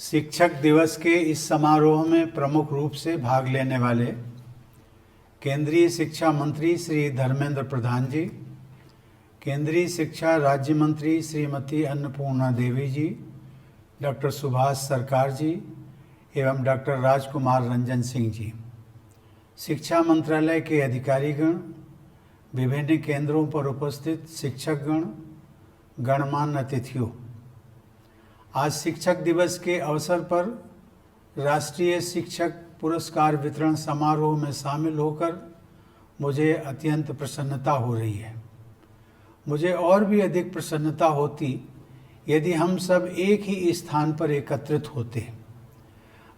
शिक्षक दिवस के इस समारोह में प्रमुख रूप से भाग लेने वाले केंद्रीय शिक्षा मंत्री श्री धर्मेंद्र प्रधान जी, केंद्रीय शिक्षा राज्य मंत्री श्रीमती अन्नपूर्णा देवी जी, डॉक्टर सुभाष सरकार जी एवं डॉक्टर राजकुमार रंजन सिंह जी, शिक्षा मंत्रालय के अधिकारीगण, विभिन्न केंद्रों पर उपस्थित शिक्षकगण, गणमान्य अतिथियों, आज शिक्षक दिवस के अवसर पर राष्ट्रीय शिक्षक पुरस्कार वितरण समारोह में शामिल होकर मुझे अत्यंत प्रसन्नता हो रही है। मुझे और भी अधिक प्रसन्नता होती यदि हम सब एक ही स्थान पर एकत्रित होते,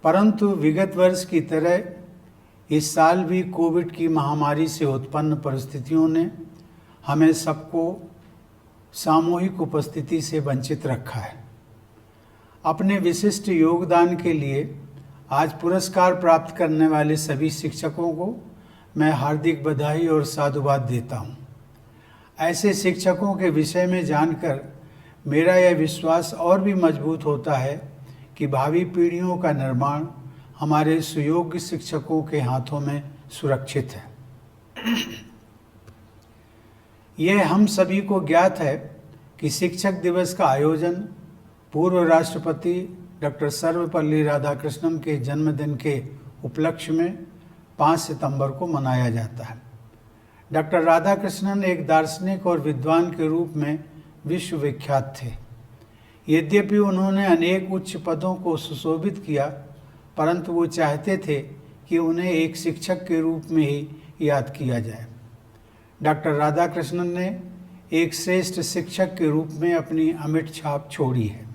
परंतु विगत वर्ष की तरह इस साल भी कोविड की महामारी से उत्पन्न परिस्थितियों ने हमें सबको सामूहिक उपस्थिति से वंचित रखा है। अपने विशिष्ट योगदान के लिए आज पुरस्कार प्राप्त करने वाले सभी शिक्षकों को मैं हार्दिक बधाई और साधुवाद देता हूं। ऐसे शिक्षकों के विषय में जानकर मेरा यह विश्वास और भी मजबूत होता है कि भावी पीढ़ियों का निर्माण हमारे सुयोग्य शिक्षकों के हाथों में सुरक्षित है। यह हम सभी को ज्ञात है कि शिक्षक दिवस का आयोजन पूर्व राष्ट्रपति डॉक्टर सर्वपल्ली राधाकृष्णन के जन्मदिन के उपलक्ष्य में 5 सितंबर को मनाया जाता है। डॉक्टर राधाकृष्णन एक दार्शनिक और विद्वान के रूप में विश्व विख्यात थे। यद्यपि उन्होंने अनेक उच्च पदों को सुशोभित किया, परंतु वो चाहते थे कि उन्हें एक शिक्षक के रूप में ही याद किया जाए। डॉक्टर राधाकृष्णन ने एक श्रेष्ठ शिक्षक के रूप में अपनी अमिट छाप छोड़ी है।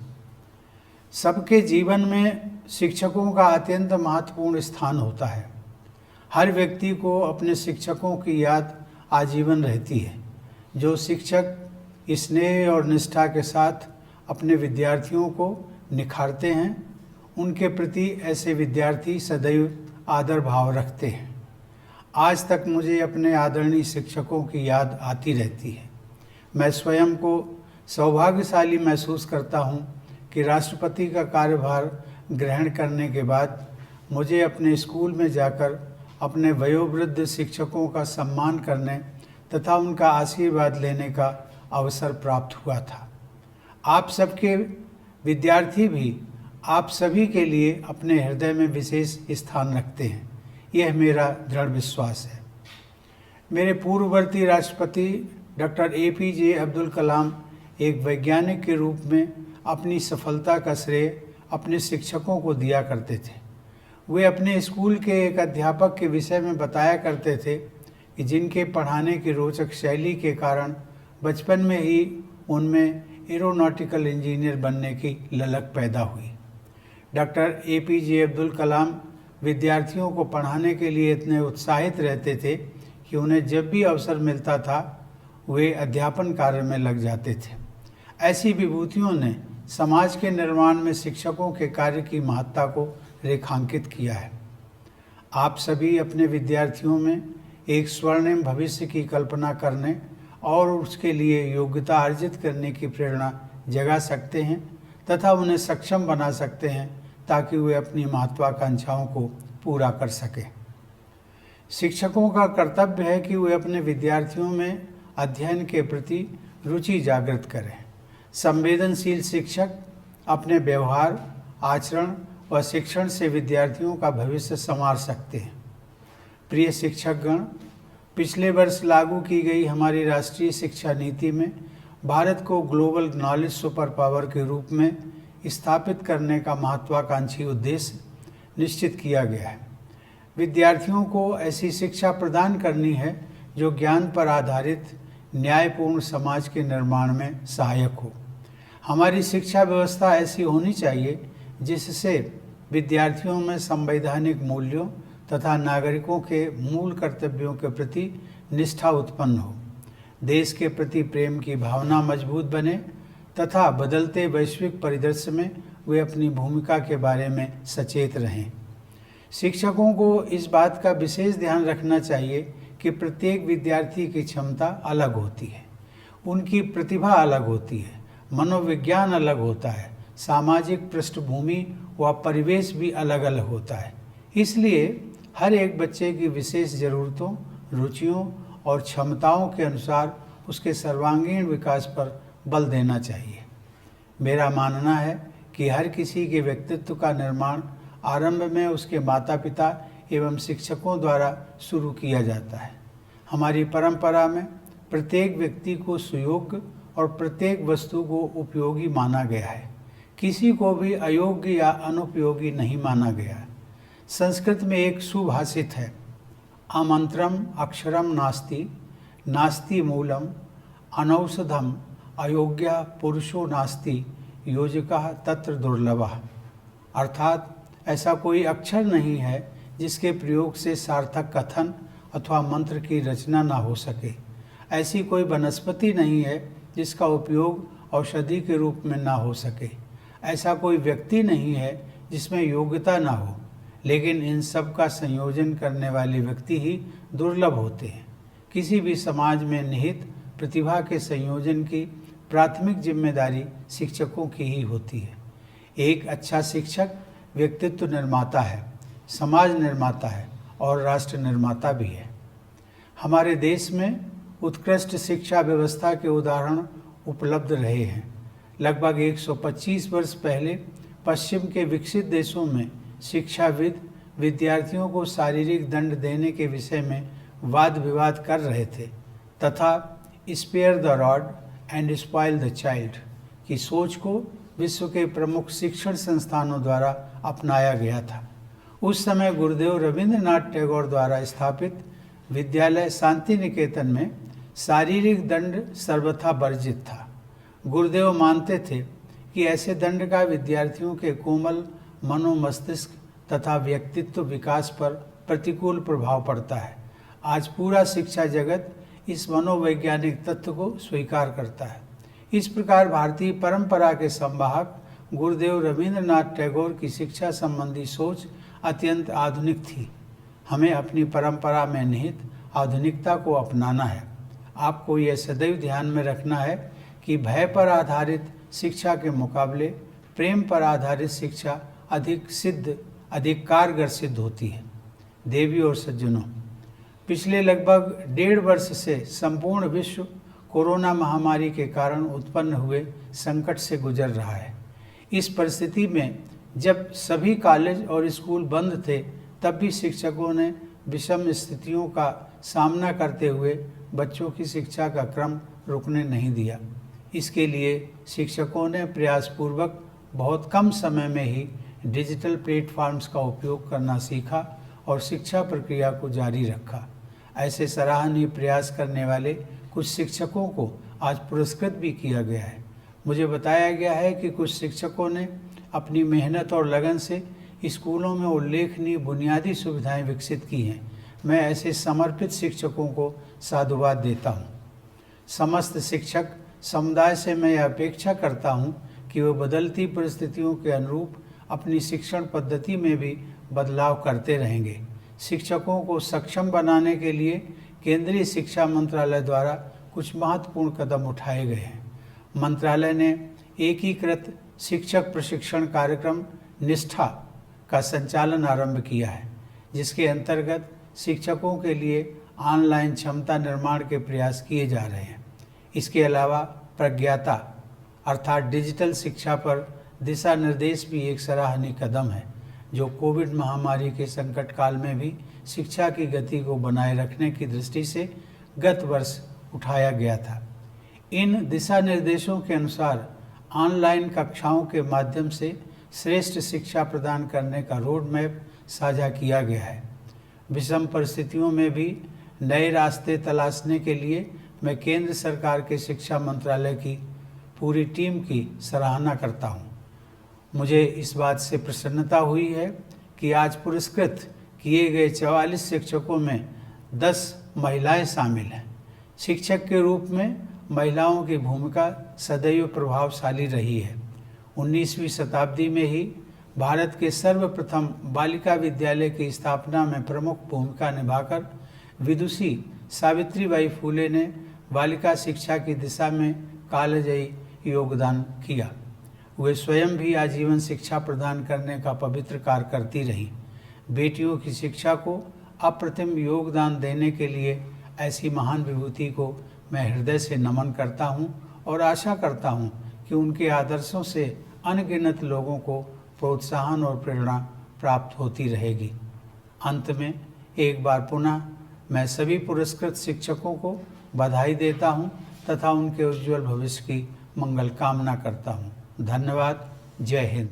सबके जीवन में शिक्षकों का अत्यंत महत्वपूर्ण स्थान होता है। हर व्यक्ति को अपने शिक्षकों की याद आजीवन रहती है। जो शिक्षक स्नेह और निष्ठा के साथ अपने विद्यार्थियों को निखारते हैं, उनके प्रति ऐसे विद्यार्थी सदैव आदर भाव रखते हैं। आज तक मुझे अपने आदरणीय शिक्षकों की याद आती रहती है। मैं स्वयं को सौभाग्यशाली महसूस करता हूँ कि राष्ट्रपति का कार्यभार ग्रहण करने के बाद मुझे अपने स्कूल में जाकर अपने वयोवृद्ध शिक्षकों का सम्मान करने तथा उनका आशीर्वाद लेने का अवसर प्राप्त हुआ था। आप सबके विद्यार्थी भी आप सभी के लिए अपने हृदय में विशेष स्थान रखते हैं, यह मेरा दृढ़ विश्वास है। मेरे पूर्ववर्ती राष्ट्रपति डॉक्टर APJ अब्दुल कलाम एक वैज्ञानिक के रूप में अपनी सफलता का श्रेय अपने शिक्षकों को दिया करते थे। वे अपने स्कूल के एक अध्यापक के विषय में बताया करते थे कि जिनके पढ़ाने की रोचक शैली के कारण बचपन में ही उनमें एरोनॉटिकल इंजीनियर बनने की ललक पैदा हुई। डॉक्टर APJ अब्दुल कलाम विद्यार्थियों को पढ़ाने के लिए इतने उत्साहित रहते थे कि उन्हें जब भी अवसर मिलता था वे अध्यापन कार्य में लग जाते थे। ऐसी विभूतियों ने समाज के निर्माण में शिक्षकों के कार्य की महत्ता को रेखांकित किया है। आप सभी अपने विद्यार्थियों में एक स्वर्णिम भविष्य की कल्पना करने और उसके लिए योग्यता अर्जित करने की प्रेरणा जगा सकते हैं तथा उन्हें सक्षम बना सकते हैं ताकि वे अपनी महत्वाकांक्षाओं को पूरा कर सकें। शिक्षकों का कर्तव्य है कि वे अपने विद्यार्थियों में अध्ययन के प्रति रुचि जागृत करें। संवेदनशील शिक्षक अपने व्यवहार, आचरण व शिक्षण से विद्यार्थियों का भविष्य संवार सकते हैं। प्रिय शिक्षकगण, पिछले वर्ष लागू की गई हमारी राष्ट्रीय शिक्षा नीति में भारत को ग्लोबल नॉलेज सुपर पावर के रूप में स्थापित करने का महत्वाकांक्षी उद्देश्य निश्चित किया गया है। विद्यार्थियों को ऐसी शिक्षा प्रदान करनी है जो ज्ञान पर आधारित न्यायपूर्ण समाज के निर्माण में सहायक हो। हमारी शिक्षा व्यवस्था ऐसी होनी चाहिए जिससे विद्यार्थियों में संवैधानिक मूल्यों तथा नागरिकों के मूल कर्तव्यों के प्रति निष्ठा उत्पन्न हो, देश के प्रति प्रेम की भावना मजबूत बने तथा बदलते वैश्विक परिदृश्य में वे अपनी भूमिका के बारे में सचेत रहें। शिक्षकों को इस बात का विशेष ध्यान रखना चाहिए कि प्रत्येक विद्यार्थी की क्षमता अलग होती है, उनकी प्रतिभा अलग होती है, मनोविज्ञान अलग होता है, सामाजिक पृष्ठभूमि व परिवेश भी अलग अलग होता है। इसलिए हर एक बच्चे की विशेष ज़रूरतों, रुचियों और क्षमताओं के अनुसार उसके सर्वांगीण विकास पर बल देना चाहिए। मेरा मानना है कि हर किसी के व्यक्तित्व का निर्माण आरंभ में उसके माता पिता एवं शिक्षकों द्वारा शुरू किया जाता है। हमारी परंपरा में प्रत्येक व्यक्ति को सुयोग्य और प्रत्येक वस्तु को उपयोगी माना गया है। किसी को भी अयोग्य या अनुपयोगी नहीं माना गया है। संस्कृत में एक सुभाषित है, आमंत्रम अक्षरम नास्ति, नास्ति मूलम अनौषधम, अयोग्य पुरुषो नास्ति, योजकः तत्र दुर्लभः। अर्थात ऐसा कोई अक्षर नहीं है जिसके प्रयोग से सार्थक कथन अथवा मंत्र की रचना ना हो सके। ऐसी कोई वनस्पति नहीं है जिसका उपयोग औषधि के रूप में ना हो सके। ऐसा कोई व्यक्ति नहीं है जिसमें योग्यता ना हो, लेकिन इन सब का संयोजन करने वाले व्यक्ति ही दुर्लभ होते हैं। किसी भी समाज में निहित प्रतिभा के संयोजन की प्राथमिक जिम्मेदारी शिक्षकों की ही होती है। एक अच्छा शिक्षक व्यक्तित्व निर्माता है, समाज निर्माता है और राष्ट्र निर्माता भी है। हमारे देश में उत्कृष्ट शिक्षा व्यवस्था के उदाहरण उपलब्ध रहे हैं। लगभग 125 वर्ष पहले पश्चिम के विकसित देशों में शिक्षाविद विद्यार्थियों को शारीरिक दंड देने के विषय में वाद विवाद कर रहे थे तथा spare the rod and spoil the child की सोच को विश्व के प्रमुख शिक्षण संस्थानों द्वारा अपनाया गया था। उस समय गुरुदेव रविंद्रनाथ टैगोर द्वारा स्थापित विद्यालय शांति निकेतन में शारीरिक दंड सर्वथा वर्जित था। गुरुदेव मानते थे कि ऐसे दंड का विद्यार्थियों के कोमल मनोमस्तिष्क तथा व्यक्तित्व विकास पर प्रतिकूल प्रभाव पड़ता है। आज पूरा शिक्षा जगत इस मनोवैज्ञानिक तथ्य को स्वीकार करता है। इस प्रकार भारतीय परंपरा के संवाहक गुरुदेव रविंद्रनाथ टैगोर की शिक्षा संबंधी सोच अत्यंत आधुनिक थी। हमें अपनी परंपरा में निहित आधुनिकता को अपनाना है। आपको यह सदैव ध्यान में रखना है कि भय पर आधारित शिक्षा के मुकाबले प्रेम पर आधारित शिक्षा अधिक कारगर सिद्ध होती है। देवी और सज्जनों, पिछले लगभग 1.5 वर्ष से संपूर्ण विश्व कोरोना महामारी के कारण उत्पन्न हुए संकट से गुजर रहा है। इस परिस्थिति में जब सभी कॉलेज और स्कूल बंद थे, तब भी शिक्षकों ने विषम स्थितियों का सामना करते हुए बच्चों की शिक्षा का क्रम रुकने नहीं दिया। इसके लिए शिक्षकों ने प्रयासपूर्वक बहुत कम समय में ही डिजिटल प्लेटफॉर्म्स का उपयोग करना सीखा और शिक्षा प्रक्रिया को जारी रखा। ऐसे सराहनीय प्रयास करने वाले कुछ शिक्षकों को आज पुरस्कृत भी किया गया है। मुझे बताया गया है कि कुछ शिक्षकों ने अपनी मेहनत और लगन से स्कूलों में उल्लेखनीय बुनियादी सुविधाएं विकसित की हैं। मैं ऐसे समर्पित शिक्षकों को साधुवाद देता हूं। समस्त शिक्षक समुदाय से मैं यह अपेक्षा करता हूं कि वे बदलती परिस्थितियों के अनुरूप अपनी शिक्षण पद्धति में भी बदलाव करते रहेंगे। शिक्षकों को सक्षम बनाने के लिए केंद्रीय शिक्षा मंत्रालय द्वारा कुछ महत्वपूर्ण कदम उठाए गए हैं। मंत्रालय ने एकीकृत शिक्षक प्रशिक्षण कार्यक्रम निष्ठा का संचालन आरंभ किया है, जिसके अंतर्गत शिक्षकों के लिए ऑनलाइन क्षमता निर्माण के प्रयास किए जा रहे हैं। इसके अलावा प्रज्ञाता अर्थात डिजिटल शिक्षा पर दिशा निर्देश भी एक सराहनीय कदम है, जो कोविड महामारी के संकट काल में भी शिक्षा की गति को बनाए रखने की दृष्टि से गत वर्ष उठाया गया था। इन दिशा निर्देशों के अनुसार ऑनलाइन कक्षाओं के माध्यम से श्रेष्ठ शिक्षा प्रदान करने का रोड मैप साझा किया गया है। विषम परिस्थितियों में भी नए रास्ते तलाशने के लिए मैं केंद्र सरकार के शिक्षा मंत्रालय की पूरी टीम की सराहना करता हूं। मुझे इस बात से प्रसन्नता हुई है कि आज पुरस्कृत किए गए 44 शिक्षकों में 10 महिलाएं शामिल हैं। शिक्षक के रूप में महिलाओं की भूमिका सदैव प्रभावशाली रही है। 19वीं शताब्दी में ही भारत के सर्वप्रथम बालिका विद्यालय की स्थापना में प्रमुख भूमिका निभाकर विदुषी सावित्रीबाई फूले ने बालिका शिक्षा की दिशा में कालजयी योगदान किया। वे स्वयं भी आजीवन शिक्षा प्रदान करने का पवित्र कार्य करती रही। बेटियों की शिक्षा को अप्रतिम योगदान देने के लिए ऐसी महान विभूति को मैं हृदय से नमन करता हूँ और आशा करता हूँ कि उनके आदर्शों से अनगिनत लोगों को प्रोत्साहन और प्रेरणा प्राप्त होती रहेगी। अंत में एक बार पुनः मैं सभी पुरस्कृत शिक्षकों को बधाई देता हूँ तथा उनके उज्जवल भविष्य की मंगल कामना करता हूँ। धन्यवाद। जय हिंद।